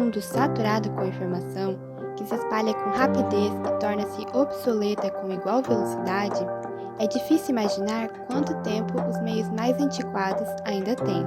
mundo saturado com informação, que se espalha com rapidez e torna-se obsoleta com igual velocidade, é difícil imaginar quanto tempo os meios mais antiquados ainda têm.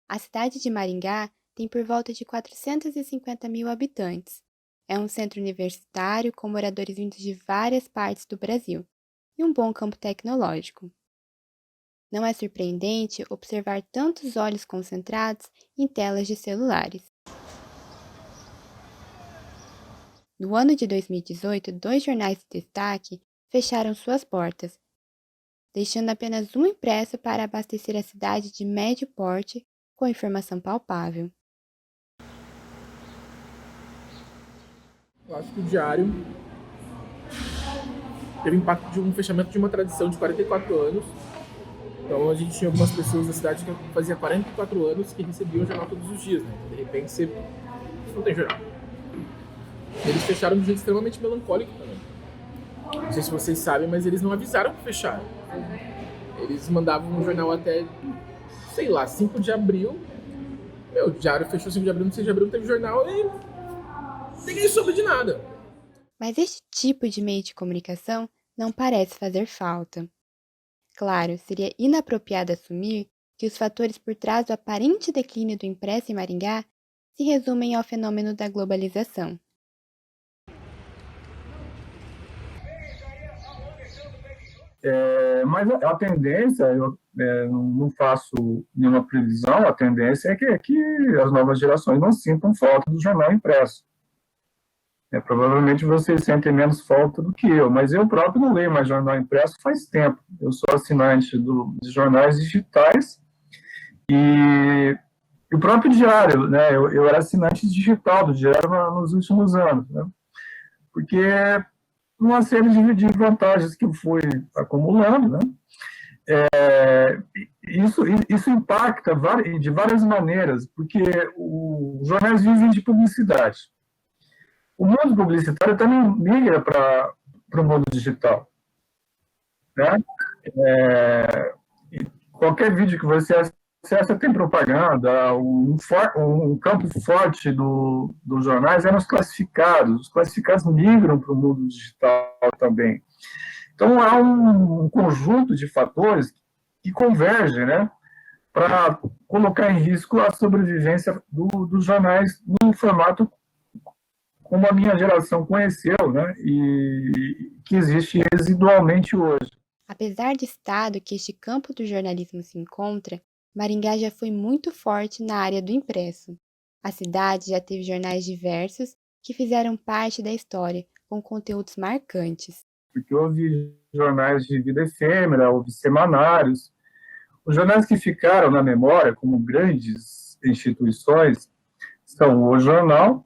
A cidade de Maringá tem por volta de 450 mil habitantes. É um centro universitário com moradores vindos de várias partes do Brasil e um bom campo tecnológico. Não é surpreendente observar tantos olhos concentrados em telas de celulares. No ano de 2018, 2 jornais de destaque fecharam suas portas, deixando apenas um impresso para abastecer a cidade de médio porte com informação palpável. Eu acho que o Diário teve impacto de um fechamento de uma tradição de 44 anos. Então a gente tinha algumas pessoas da cidade que fazia 44 anos que recebiam o jornal todos os dias, né? De repente você não tem jornal. Eles fecharam de um jeito extremamente melancólico também. Não sei se vocês sabem, mas eles não avisaram que fecharam. Eles mandavam um jornal até, 5 de abril. O Diário fechou 5 de abril, no 6 de abril não teve jornal e ninguém soube de nada. Mas este tipo de meio de comunicação não parece fazer falta. Claro, seria inapropriado assumir que os fatores por trás do aparente declínio do impresso em Maringá se resumem ao fenômeno da globalização. Mas a tendência, eu não faço nenhuma previsão, a tendência é que as novas gerações não sintam falta do jornal impresso. Provavelmente vocês sentem menos falta do que eu, mas eu próprio não leio mais jornal impresso faz tempo. Eu sou assinante de jornais digitais e o próprio diário, né? Eu era assinante digital do diário nos últimos anos, né? Porque uma série de vantagens que eu fui acumulando, né? Isso impacta de várias maneiras, porque os jornais vivem de publicidade. O mundo publicitário também migra para o mundo digital, né? Qualquer vídeo que você acessa tem propaganda. Um campo forte dos jornais é nos classificados. Os classificados migram para o mundo digital também. Então, há um conjunto de fatores que convergem, né, para colocar em risco a sobrevivência dos jornais no formato como a minha geração conheceu, né, e que existe residualmente hoje. Apesar do estado que este campo do jornalismo se encontra, Maringá já foi muito forte na área do impresso. A cidade já teve jornais diversos que fizeram parte da história, com conteúdos marcantes. Porque houve jornais de vida efêmera, houve semanários. Os jornais que ficaram na memória como grandes instituições são o Jornal,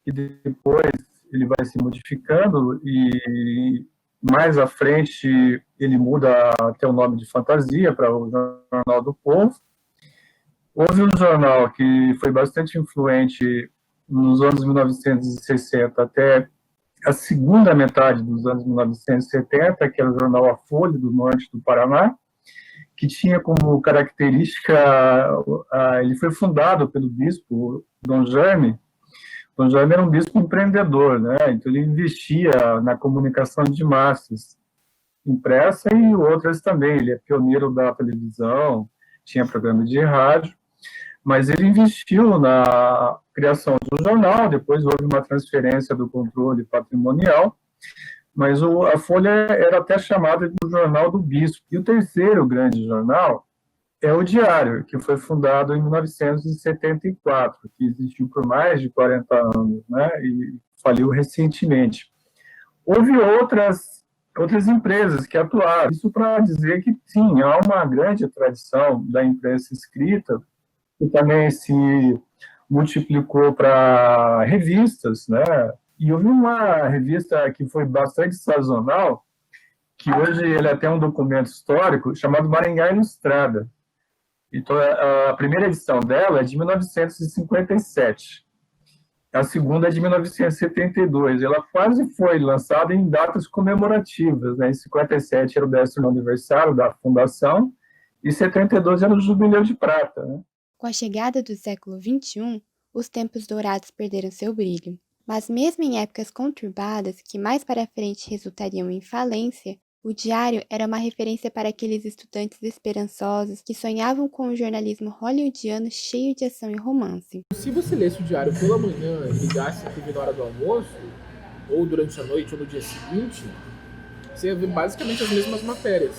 que depois ele vai se modificando e mais à frente ele muda até o nome de fantasia para o Jornal do Povo. Houve um jornal que foi bastante influente nos anos 1960 até a segunda metade dos anos 1970, que era o jornal A Folha, do norte do Paraná, que tinha como característica, ele foi fundado pelo bispo Dom Jaime. Dom Jaime era um bispo empreendedor, né? Então ele investia na comunicação de massas, impressa e outras também. Ele é pioneiro da televisão, tinha programa de rádio, mas ele investiu na criação do jornal. Depois houve uma transferência do controle patrimonial, mas a Folha era até chamada de Jornal do Bispo. E o terceiro grande jornal é o Diário, que foi fundado em 1974, que existiu por mais de 40 anos, né, e faliu recentemente. Houve outras empresas que atuaram. Isso para dizer que, sim, há uma grande tradição da imprensa escrita, que também se multiplicou para revistas, né? E houve uma revista que foi bastante sazonal, que hoje ele é até um documento histórico, chamado Maringá Ilustrada. Então, a primeira edição dela é de 1957. A segunda é de 1972. Ela quase foi lançada em datas comemorativas, né? Em 57 era o 10º aniversário da fundação e 72 era o Jubileu de Prata, né? Com a chegada do século XXI, os tempos dourados perderam seu brilho. Mas mesmo em épocas conturbadas, que mais para frente resultariam em falência, o diário era uma referência para aqueles estudantes esperançosos que sonhavam com um jornalismo hollywoodiano cheio de ação e romance. Se você lesse o diário pela manhã e ligasse a TV na hora do almoço, ou durante a noite, ou no dia seguinte, você ia ver basicamente as mesmas matérias,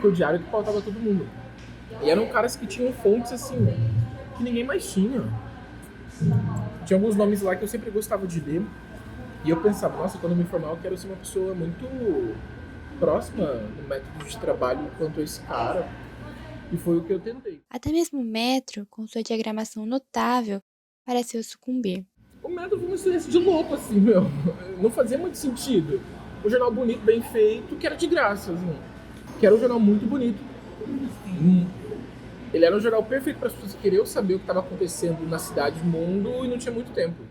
que o diário que pautava todo mundo. E eram caras que tinham fontes assim, que ninguém mais tinha. Tinha alguns nomes lá que eu sempre gostava de ler, e eu pensava, nossa, quando eu me formar eu quero ser uma pessoa muito próxima no método de trabalho quanto a esse cara. E foi o que eu tentei. Até mesmo o Metro, com sua diagramação notável, pareceu sucumbir. O método foi uma experiência de louco, assim, meu. Não fazia muito sentido. O jornal bonito, bem feito, que era de graça, assim. Que era um jornal muito bonito. Ele era um jornal perfeito para as pessoas que queriam saber o que estava acontecendo na cidade, no mundo, e não tinha muito tempo.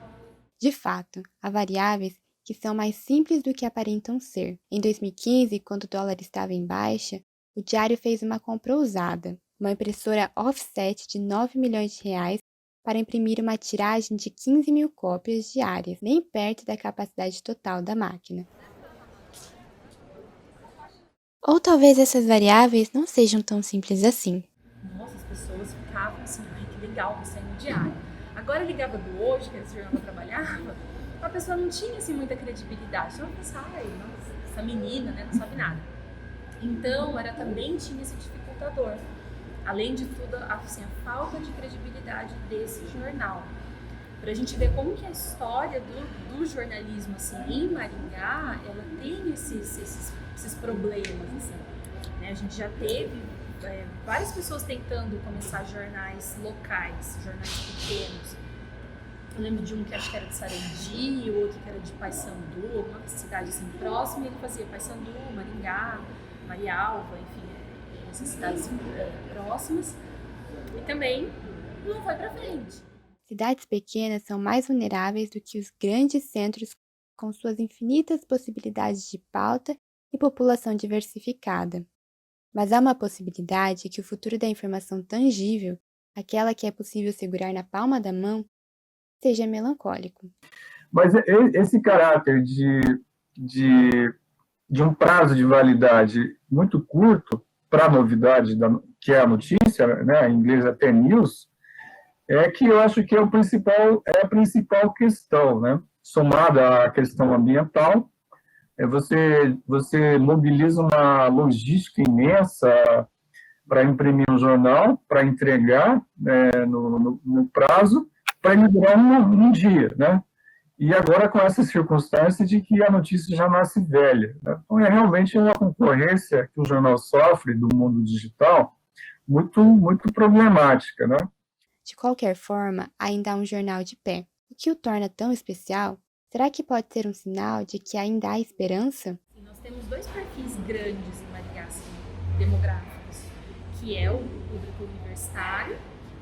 De fato, há variáveis que são mais simples do que aparentam ser. Em 2015, quando o dólar estava em baixa, o Diário fez uma compra ousada, uma impressora offset de 9 milhões de reais para imprimir uma tiragem de 15 mil cópias diárias, nem perto da capacidade total da máquina. Ou talvez essas variáveis não sejam tão simples assim. Nossa, as pessoas ficavam assim, ai que legal, vou sair no diário. Agora eu ligava do Hoje, que era esse jornal que eu trabalhava, a pessoa não tinha assim muita credibilidade. Então eu pensava, ai, nossa, essa menina, né, não sabe nada. Então, também tinha esse dificultador. Além de tudo, assim, a falta de credibilidade desse jornal. Pra gente ver como que a história do jornalismo, assim, em Maringá, ela tem esses problemas, assim, né? A gente já teve várias pessoas tentando começar jornais locais, jornais pequenos. Eu lembro de um que acho que era de Sarandi, o outro que era de Paysandu, uma cidade assim próxima, e ele fazia Paysandu, Maringá, Marialva, enfim, essas cidades próximas. E também não foi pra frente. Cidades pequenas são mais vulneráveis do que os grandes centros com suas infinitas possibilidades de pauta e população diversificada. Mas há uma possibilidade que o futuro da informação tangível, aquela que é possível segurar na palma da mão, seja melancólico. Mas esse caráter de um prazo de validade muito curto para a novidade, que é a notícia, né, em inglês até news, é que eu acho que é a principal questão, né? Somada à questão ambiental, você mobiliza uma logística imensa para imprimir um jornal, para entregar no prazo, para ele durar um dia, né? E agora com essa circunstância de que a notícia já nasce velha, né? Então é realmente uma concorrência que o jornal sofre do mundo digital muito, muito problemática, né? De qualquer forma, ainda há um jornal de pé. O que o torna tão especial? Será que pode ser um sinal de que ainda há esperança? Nós temos dois perfis grandes em Maringá, assim, demográficos, que é o público universitário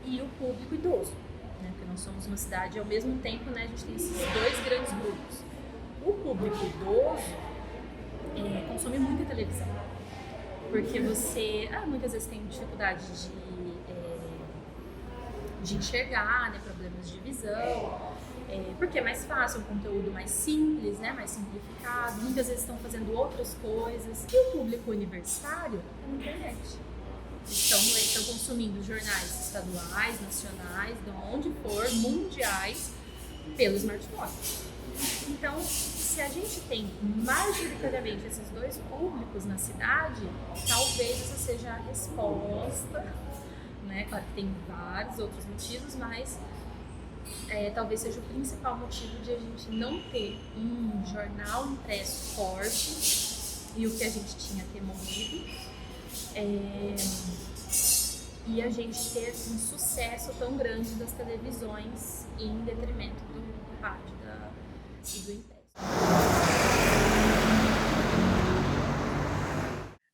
e o público idoso, né? Porque nós somos uma cidade, ao mesmo tempo, né, a gente tem esses dois grandes grupos. O público idoso consome muita televisão, porque você muitas vezes tem dificuldade de enxergar, né, problemas de visão, porque é mais fácil, um conteúdo mais simples, né, mais simplificado, muitas vezes estão fazendo outras coisas. E o público universitário é na internet. Estão consumindo jornais estaduais, nacionais, de onde for, mundiais, pelo smartphone. Então, se a gente tem majoritariamente esses dois públicos na cidade, talvez essa seja a resposta, né? Claro que tem vários outros motivos, mas talvez seja o principal motivo de a gente não ter um jornal impresso forte e o que a gente tinha ter morrido, e a gente ter um sucesso tão grande das televisões em detrimento do rádio e do impresso.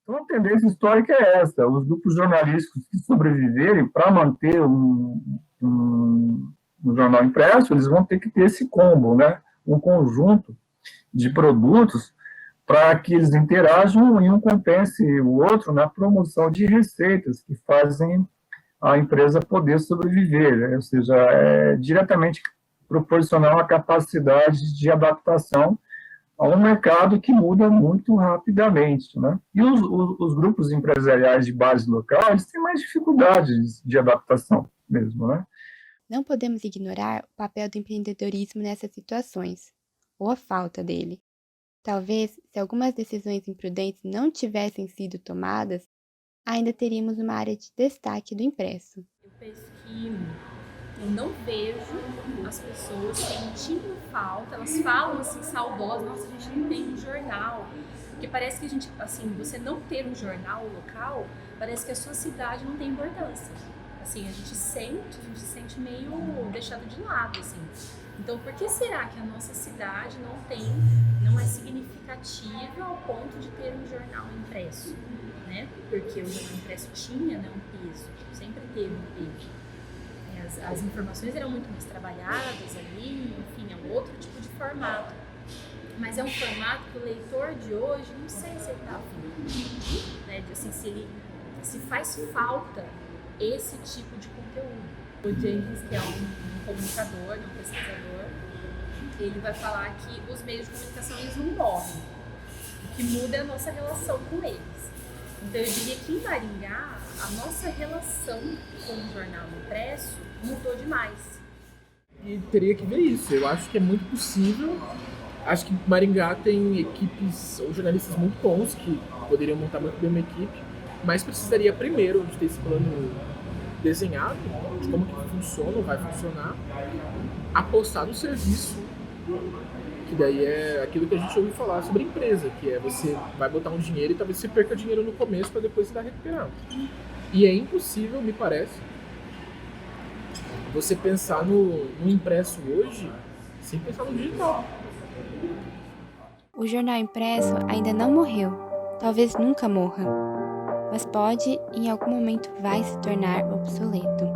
Então, a tendência histórica é essa: os grupos jornalísticos que sobreviverem para manter no jornal impresso, eles vão ter que ter esse combo, né? Um conjunto de produtos para que eles interajam e um compense o outro na promoção de receitas que fazem a empresa poder sobreviver, né? Ou seja, é diretamente proporcional à capacidade de adaptação a um mercado que muda muito rapidamente, né? E os grupos empresariais de base local, eles têm mais dificuldades de adaptação mesmo, né? Não podemos ignorar o papel do empreendedorismo nessas situações, ou a falta dele. Talvez, se algumas decisões imprudentes não tivessem sido tomadas, ainda teríamos uma área de destaque do impresso. Eu penso que eu não vejo as pessoas sentindo falta, elas falam assim, saudosas, nossa, a gente não tem um jornal. Porque parece que a gente, assim, você não ter um jornal local, parece que a sua cidade não tem importância. Assim, a gente se sente meio deixado de lado, assim. Então, por que será que a nossa cidade não é significativa ao ponto de ter um jornal impresso, né? Porque o jornal impresso tinha, né, um peso, sempre teve um peso. As informações eram muito mais trabalhadas ali, enfim, é um outro tipo de formato. Mas é um formato que o leitor de hoje, não sei se ele está afim, né? Assim, se faz falta esse tipo de conteúdo. O James, que é um comunicador, um pesquisador, ele vai falar que os meios de comunicação eles não morrem. O que muda é a nossa relação com eles. Então eu diria que em Maringá, a nossa relação com o jornal impresso mudou demais. E teria que ver isso. Eu acho que é muito possível. Acho que Maringá tem equipes ou jornalistas muito bons que poderiam montar muito bem uma equipe, mas precisaria primeiro de ter esse plano desenhado, de como que funciona ou vai funcionar, apostar no serviço, que daí é aquilo que a gente ouve falar sobre empresa, que é você vai botar um dinheiro e talvez você perca dinheiro no começo para depois você estar recuperando. E é impossível, me parece, você pensar no impresso hoje sem pensar no digital. O jornal impresso ainda não morreu, talvez nunca morra, mas pode, em algum momento, vai se tornar obsoleto.